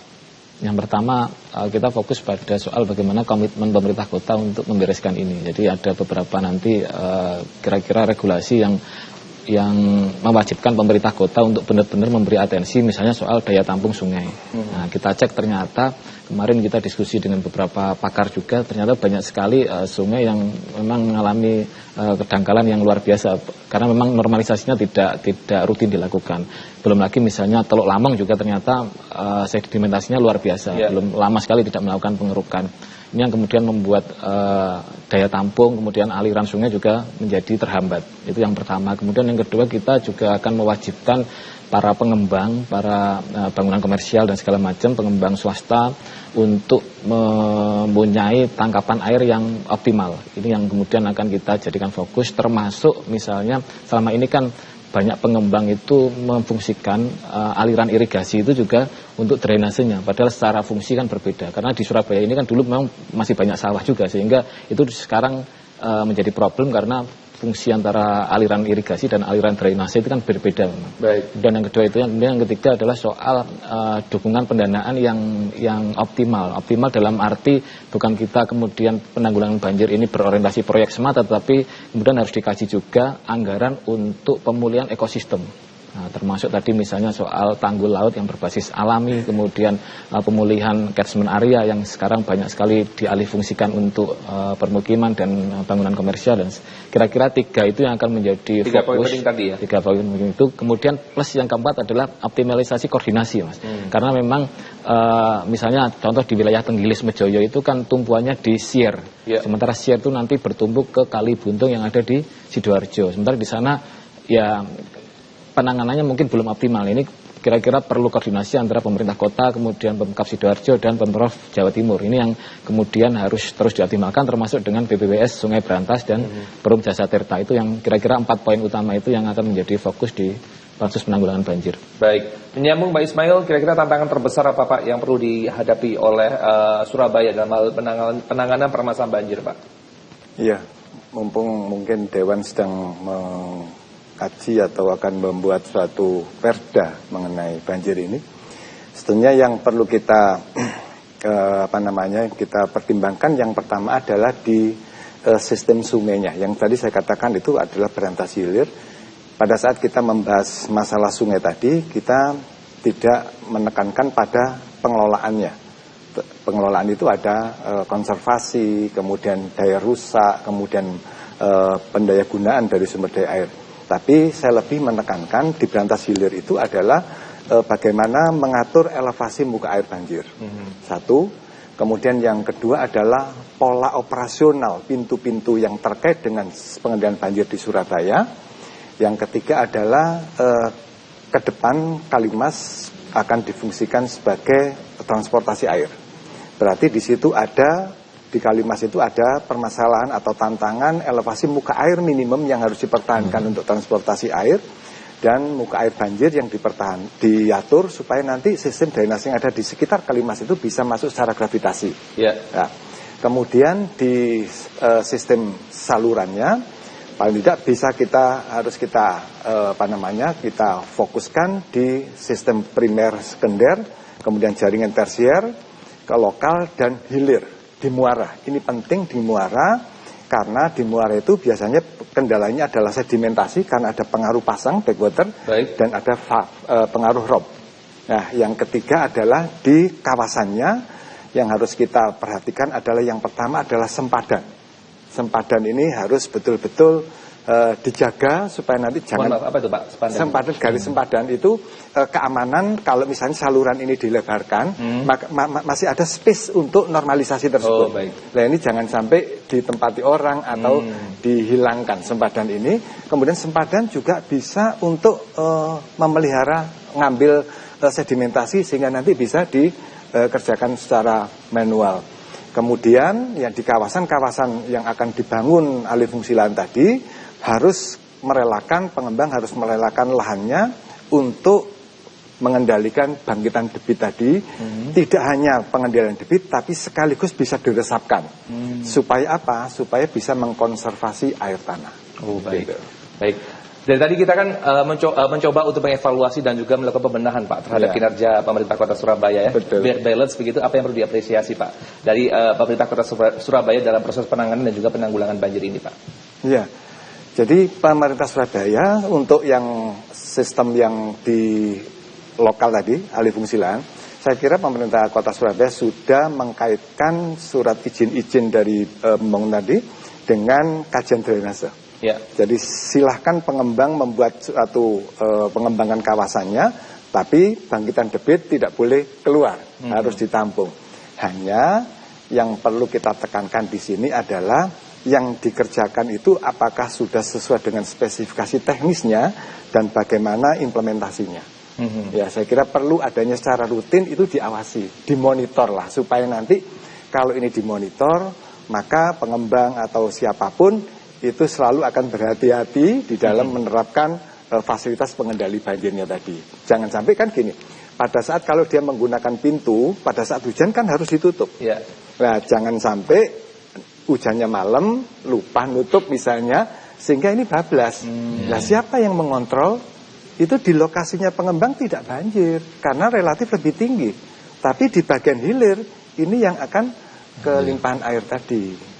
Yang pertama, kita fokus pada soal bagaimana komitmen pemerintah kota untuk membereskan ini. Jadi ada beberapa nanti kira-kira regulasi yang mewajibkan pemerintah kota untuk benar-benar memberi atensi, misalnya soal daya tampung sungai. Nah, kita cek ternyata kemarin kita diskusi dengan beberapa pakar juga, ternyata banyak sekali sungai yang memang mengalami kedangkalan yang luar biasa karena memang normalisasinya tidak rutin dilakukan. Belum lagi misalnya Teluk Lamong juga ternyata sedimentasinya luar biasa, belum lama sekali tidak melakukan pengerukan. Ini yang kemudian membuat daya tampung, kemudian aliran sungai juga menjadi terhambat. Itu yang pertama. Kemudian yang kedua, kita juga akan mewajibkan para pengembang, para bangunan komersial dan segala macam, pengembang swasta untuk mempunyai tangkapan air yang optimal. Ini yang kemudian akan kita jadikan fokus, termasuk misalnya selama ini kan banyak pengembang itu memfungsikan aliran irigasi itu juga untuk drainasenya, padahal secara fungsi kan berbeda. Karena di Surabaya ini kan dulu memang masih banyak sawah juga, sehingga itu sekarang menjadi problem karena fungsi antara aliran irigasi dan aliran drainase itu kan berbeda memang. Baik. Dan yang kedua itu, yang ketiga adalah soal dukungan pendanaan yang optimal. Optimal dalam arti bukan kita kemudian penanggulangan banjir ini berorientasi proyek semata, tetapi kemudian harus dikaji juga anggaran untuk pemulihan ekosistem. Nah, termasuk tadi misalnya soal tanggul laut yang berbasis alami, kemudian pemulihan catchment area yang sekarang banyak sekali dialihfungsikan untuk permukiman dan bangunan komersial, dan kira-kira tiga itu yang akan menjadi tiga poin fokus. penting tadi ya. Tiga poin penting itu. Kemudian plus yang keempat adalah optimalisasi koordinasi, Mas. Karena memang misalnya contoh di wilayah Tenggilis Mejoyo itu kan tumpuannya di Sier. Sementara Sier itu nanti bertumbuk ke Kali Buntung yang ada di Sidoarjo. Sementara di sana ya penanganannya mungkin belum optimal. Ini kira-kira perlu koordinasi antara pemerintah kota, kemudian Pemkab Sidoarjo dan Pemprov Jawa Timur. Ini yang kemudian harus terus dioptimalkan, termasuk dengan BPWS Sungai Brantas dan Perum Jasa Tirta. Itu yang kira-kira 4 poin utama itu yang akan menjadi fokus di pansus penanggulangan banjir. Baik, menyambung Pak Ismail, kira-kira tantangan terbesar apa Pak yang perlu dihadapi oleh Surabaya dalam hal penanganan permasalahan banjir, Pak? Iya, mumpung mungkin Dewan sedang mengkaji atau akan membuat suatu perda mengenai banjir ini, sebetulnya yang perlu kita kita pertimbangkan yang pertama adalah di sistem sungainya. Yang tadi saya katakan itu adalah berantas hilir. Pada saat kita membahas masalah sungai tadi, kita tidak menekankan pada pengelolaannya. Pengelolaan itu ada konservasi, kemudian daya rusak, kemudian pendayagunaan dari sumber daya air. Tapi saya lebih menekankan di berantas hilir itu adalah bagaimana mengatur elevasi muka air banjir. Satu, kemudian yang kedua adalah pola operasional pintu-pintu yang terkait dengan pengendalian banjir di Surabaya. Yang ketiga adalah ke depan Kalimas akan difungsikan sebagai transportasi air. Berarti di situ ada, di Kalimas itu ada permasalahan atau tantangan elevasi muka air minimum yang harus dipertahankan untuk transportasi air, dan muka air banjir yang diatur supaya nanti sistem drainase yang ada di sekitar Kalimas itu bisa masuk secara gravitasi. Nah, Kemudian di sistem salurannya paling tidak harus kita fokuskan di sistem primer, sekunder, kemudian jaringan tersier, ke lokal dan hilir di muara. Ini penting di muara karena di muara itu biasanya kendalanya adalah sedimentasi karena ada pengaruh pasang backwater dan ada pengaruh rob. Nah, yang ketiga adalah di kawasannya yang harus kita perhatikan adalah yang pertama adalah sempadan. Sempadan ini harus betul-betul dijaga supaya nanti jangan apa itu Pak? Sempadan, garis sempadan itu keamanan kalau misalnya saluran ini dilebarkan maka masih ada space untuk normalisasi tersebut. Nah ini jangan sampai ditempati orang atau dihilangkan sempadan ini. Kemudian sempadan juga bisa untuk memelihara ngambil sedimentasi sehingga nanti bisa dikerjakan secara manual. Kemudian yang di kawasan-kawasan yang akan dibangun alih fungsi lahan tadi pengembang harus merelakan lahannya untuk mengendalikan bangkitan debit tadi. Tidak hanya pengendalian debit tapi sekaligus bisa diresapkan. Supaya apa? Supaya bisa mengkonservasi air tanah. Baik. Dari tadi kita kan mencoba untuk mengevaluasi dan juga melakukan pembenahan Pak terhadap kinerja pemerintah Kota Surabaya ya. Biar balance begitu, apa yang perlu diapresiasi Pak dari pemerintah Kota Surabaya dalam proses penanganan dan juga penanggulangan banjir ini Pak? Iya. Jadi pemerintah Surabaya untuk yang sistem yang di lokal tadi, alih fungsi lahan, saya kira pemerintah Kota Surabaya sudah mengkaitkan surat izin dari pembangunan tadi dengan kajian drainase. Ya. Jadi silahkan pengembang membuat suatu pengembangan kawasannya, tapi bangkitan debit tidak boleh keluar, harus ditampung. Hanya yang perlu kita tekankan di sini adalah yang dikerjakan itu apakah sudah sesuai dengan spesifikasi teknisnya dan bagaimana implementasinya. Ya, saya kira perlu adanya secara rutin itu diawasi, dimonitor lah supaya nanti kalau ini dimonitor maka pengembang atau siapapun itu selalu akan berhati-hati di dalam menerapkan fasilitas pengendali banjirnya tadi. Jangan sampai kan gini, pada saat kalau dia menggunakan pintu, pada saat hujan kan harus ditutup. Ya. Nah, jangan sampai hujannya malam, lupa nutup misalnya, sehingga ini bablas. Nah, siapa yang mengontrol? Itu di lokasinya pengembang tidak banjir, karena relatif lebih tinggi. Tapi di bagian hilir, ini yang akan kelimpahan air tadi.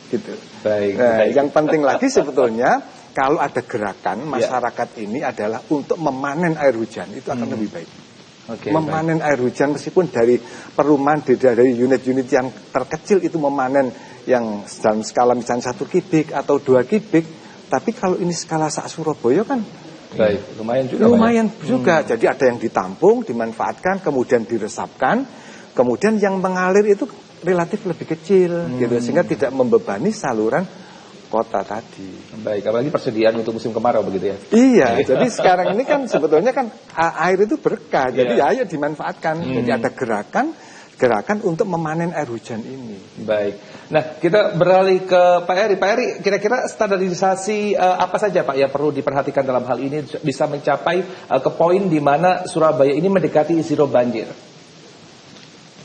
Gitu. Baik. Yang penting lagi sebetulnya kalau ada gerakan masyarakat ini adalah untuk memanen air hujan, itu akan lebih baik. Memanen air hujan meskipun dari perumahan, dari unit-unit yang terkecil itu memanen yang dalam skala misalnya 1 kubik atau 2 kubik, tapi kalau ini skala sak Surabaya kan lumayan juga. Jadi ada yang ditampung, dimanfaatkan, kemudian diresapkan, kemudian yang mengalir itu relatif lebih kecil gitu, sehingga tidak membebani saluran kota tadi. Baik, apalagi persediaan untuk musim kemarau begitu ya. Iya, jadi sekarang ini kan sebetulnya kan air itu berkah, jadi ayo dimanfaatkan. Jadi ada gerakan untuk memanen air hujan ini. Baik. Nah, kita beralih ke Pak Eri. Pak Eri, kira-kira standarisasi apa saja Pak yang perlu diperhatikan dalam hal ini bisa mencapai ke poin di mana Surabaya ini mendekati zero banjir?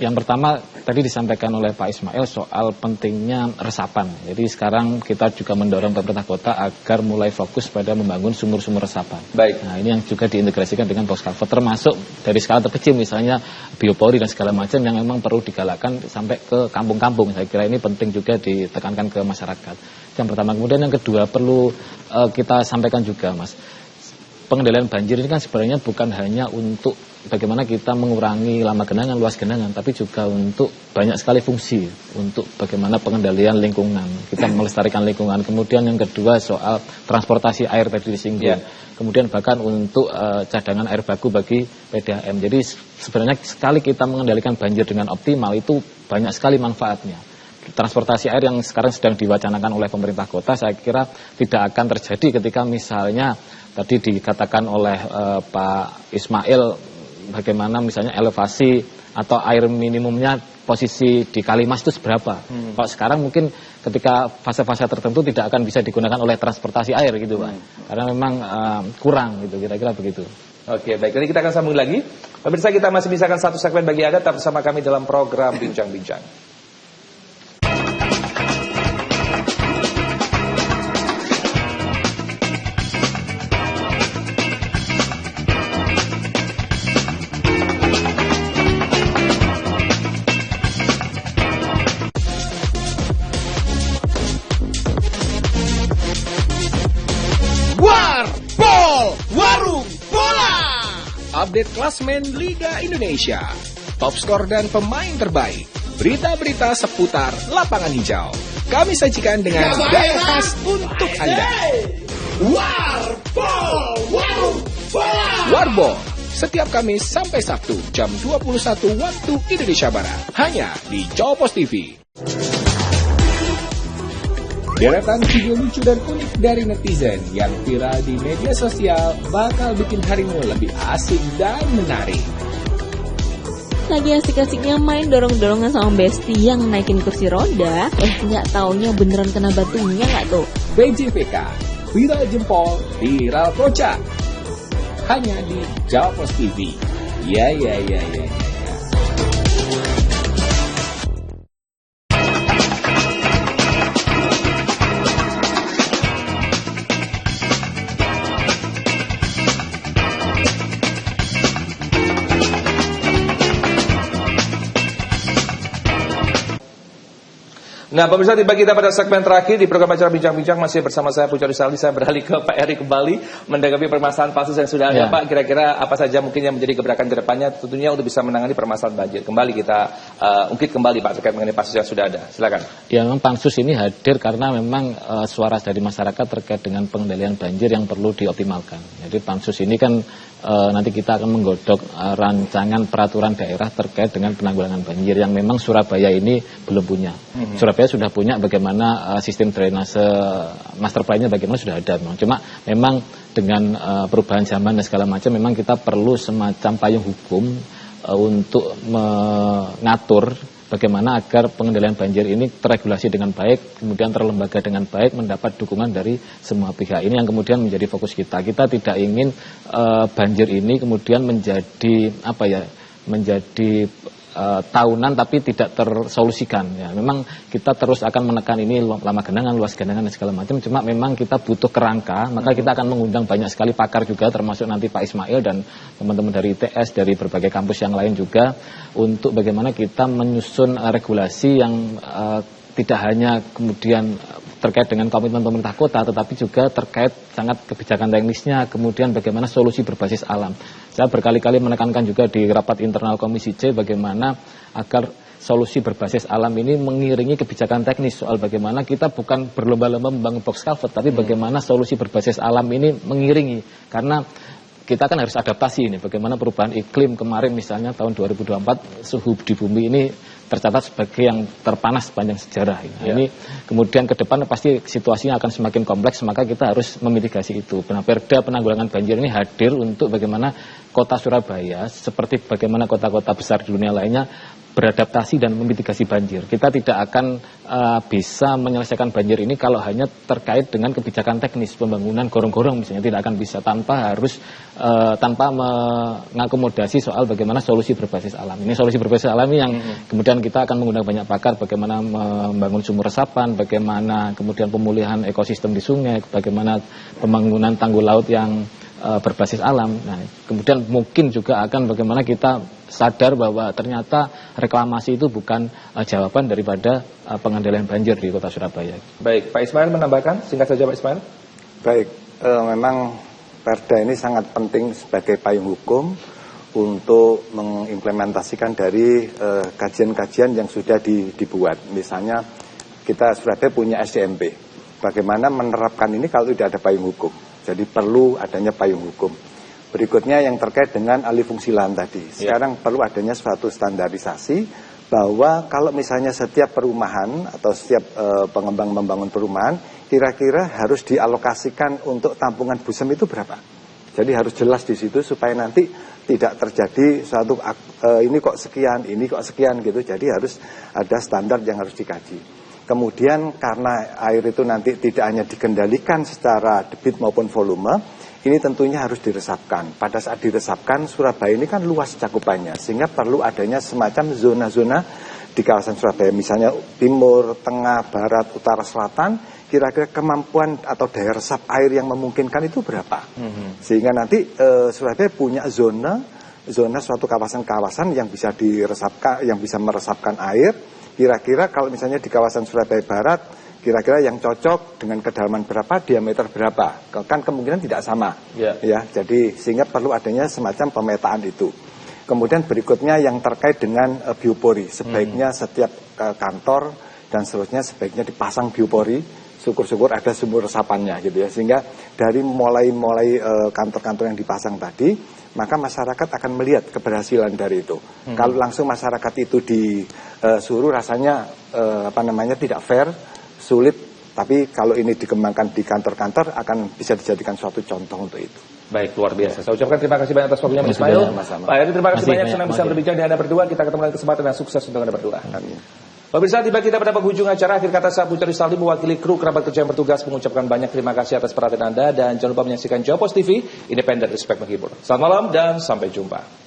Yang pertama tadi disampaikan oleh Pak Ismail soal pentingnya resapan. Jadi sekarang kita juga mendorong pemerintah kota agar mulai fokus pada membangun sumur-sumur resapan. Baik. Nah ini yang juga diintegrasikan dengan box culvert, termasuk dari skala terkecil misalnya biopori dan segala macam yang memang perlu digalakkan sampai ke kampung-kampung. Saya kira ini penting juga ditekankan ke masyarakat. Yang pertama. Kemudian yang kedua perlu kita sampaikan juga Mas. Pengendalian banjir ini kan sebenarnya bukan hanya untuk bagaimana kita mengurangi lama genangan, luas genangan, tapi juga untuk banyak sekali fungsi, untuk bagaimana pengendalian lingkungan, kita melestarikan lingkungan. Kemudian yang kedua soal transportasi air tadi disinggung, kemudian bahkan untuk cadangan air baku bagi PDAM. Jadi sebenarnya sekali kita mengendalikan banjir dengan optimal itu banyak sekali manfaatnya. Transportasi air yang sekarang sedang diwacanakan oleh pemerintah kota, saya kira tidak akan terjadi ketika misalnya tadi dikatakan oleh Pak Ismail bagaimana misalnya elevasi atau air minimumnya posisi di Kalimas itu seberapa. Kalau sekarang mungkin ketika fase-fase tertentu tidak akan bisa digunakan oleh transportasi air gitu Pak. Karena memang kurang gitu, kira-kira begitu. Oke, baik. Nanti kita akan sambung lagi. Pemirsa, kita masih misalkan satu segmen bagi Anda, tetap bersama kami dalam program Bincang-Bincang. update klasmen Liga Indonesia, top skor dan pemain terbaik, berita-berita seputar lapangan hijau. Kami sajikan dengan gaya khas untuk Anda. Warbol, setiap Kamis sampai Sabtu jam 21 waktu Indonesia Barat, hanya di Jawa Pos TV. Deretan video lucu dan unik dari netizen yang viral di media sosial bakal bikin harimu lebih asik dan menarik. Lagi asik-asiknya main dorong-dorongan sama Besti yang naikin kursi roda, nggak taunya beneran kena batunya nggak tuh? BJPK, viral jempol, viral kocak. Hanya di Jawa Pos TV. Ya. Nah, pemirsa, tiba kita pada segmen terakhir di program acara Bincang-Bincang. Masih bersama saya Puja Rizaldi. Saya beralih ke Pak Eri kembali menanggapi permasalahan kasus yang sudah ada. Pak, kira-kira apa saja mungkin yang menjadi gebrakan ke depannya tentunya untuk bisa menangani permasalahan banjir. Kembali kita ungkit kembali Pak terkait mengenai kasus yang sudah ada. Silakan. Ya, memang pansus ini hadir karena memang suara dari masyarakat terkait dengan pengendalian banjir yang perlu dioptimalkan. Jadi pansus ini kan nanti kita akan menggodok rancangan peraturan daerah terkait dengan penanggulangan banjir yang memang Surabaya ini belum punya. Surabaya sudah punya bagaimana sistem drainase master plan-nya bagaimana sudah ada. Cuma memang dengan perubahan zaman dan segala macam memang kita perlu semacam payung hukum untuk mengatur bagaimana agar pengendalian banjir ini terregulasi dengan baik, kemudian terlembaga dengan baik, mendapat dukungan dari semua pihak. Ini yang kemudian menjadi fokus kita. Kita tidak ingin banjir ini kemudian menjadi menjadi tahunan tapi tidak tersolusikan. Ya, memang kita terus akan menekan ini lama genangan, luas genangan dan segala macam. Cuma memang kita butuh kerangka, maka kita akan mengundang banyak sekali pakar juga, termasuk nanti Pak Ismail dan teman-teman dari ITS, dari berbagai kampus yang lain juga, untuk bagaimana kita menyusun regulasi yang tidak hanya kemudian terkait dengan komitmen pemerintah kota, tetapi juga terkait sangat kebijakan teknisnya, kemudian bagaimana solusi berbasis alam. Saya berkali-kali menekankan juga di rapat internal Komisi C bagaimana agar solusi berbasis alam ini mengiringi kebijakan teknis soal bagaimana kita bukan berlomba-lomba membangun box culvert, tapi bagaimana solusi berbasis alam ini mengiringi. Karena kita kan harus adaptasi ini, bagaimana perubahan iklim kemarin misalnya tahun 2024 suhu di bumi ini tercatat sebagai yang terpanas sepanjang sejarah. Ini kemudian ke depan pasti situasinya akan semakin kompleks, maka kita harus memitigasi itu. Nah, Perda penanggulangan banjir ini hadir untuk bagaimana kota Surabaya seperti bagaimana kota-kota besar di dunia lainnya beradaptasi dan memitigasi banjir. Kita tidak akan bisa menyelesaikan banjir ini kalau hanya terkait dengan kebijakan teknis pembangunan gorong-gorong misalnya, tidak akan bisa tanpa mengakomodasi soal bagaimana solusi berbasis alam. Ini solusi berbasis alam yang kemudian kita akan mengundang banyak pakar bagaimana membangun sumur resapan, bagaimana kemudian pemulihan ekosistem di sungai, bagaimana pembangunan tanggul laut yang berbasis alam. Nah, kemudian mungkin juga akan bagaimana kita sadar bahwa ternyata reklamasi itu bukan jawaban daripada pengendalian banjir di kota Surabaya. Baik, Pak Ismail menambahkan, singkat saja Pak Ismail. Baik, memang Perda ini sangat penting sebagai payung hukum untuk mengimplementasikan dari kajian-kajian yang sudah dibuat. Misalnya kita Surabaya punya SDMP, bagaimana menerapkan ini kalau tidak ada payung hukum. Jadi perlu adanya payung hukum. Berikutnya yang terkait dengan alih fungsi lahan tadi. Sekarang perlu adanya suatu standarisasi bahwa kalau misalnya setiap perumahan atau setiap pengembang membangun perumahan, kira-kira harus dialokasikan untuk tampungan busem itu berapa. Jadi harus jelas di situ supaya nanti tidak terjadi suatu ini kok sekian gitu. Jadi harus ada standar yang harus dikaji. Kemudian karena air itu nanti tidak hanya dikendalikan secara debit maupun volume, ini tentunya harus diresapkan. Pada saat diresapkan, Surabaya ini kan luas cakupannya, sehingga perlu adanya semacam zona-zona di kawasan Surabaya, misalnya timur, tengah, barat, utara, selatan, kira-kira kemampuan atau daya resap air yang memungkinkan itu berapa. Sehingga nanti Surabaya punya zona suatu kawasan-kawasan yang bisa diresapkan, yang bisa meresapkan air. Kira-kira kalau misalnya di kawasan Surabaya Barat kira-kira yang cocok dengan kedalaman berapa, diameter berapa, kan kemungkinan tidak sama, ya. Jadi sehingga perlu adanya semacam pemetaan itu. Kemudian berikutnya yang terkait dengan biopori, sebaiknya setiap kantor dan seterusnya sebaiknya dipasang biopori, syukur-syukur ada sumur resapannya gitu ya, sehingga dari mulai kantor-kantor yang dipasang tadi, maka masyarakat akan melihat keberhasilan dari itu. Kalau langsung masyarakat itu disuruh rasanya tidak fair, sulit, tapi kalau ini dikembangkan di kantor-kantor akan bisa dijadikan suatu contoh untuk itu. Baik, luar biasa. Saya ucapkan terima kasih banyak atas waktunya Mas Ismail. Pak Heri, terima kasih banyak senang bisa berbincang dengan Anda berdua. Kita ketemu lagi kesempatan dan sukses untuk Anda berdua. Amin. Pemirsa, tiba kita pada penghujung acara. Akhir kata saya Putra Rizaldi mewakili kru kerabat kerja yang bertugas mengucapkan banyak terima kasih atas perhatian Anda dan jangan lupa menyaksikan Jawa Pos TV, independen, respect, menghibur. Selamat malam dan sampai jumpa.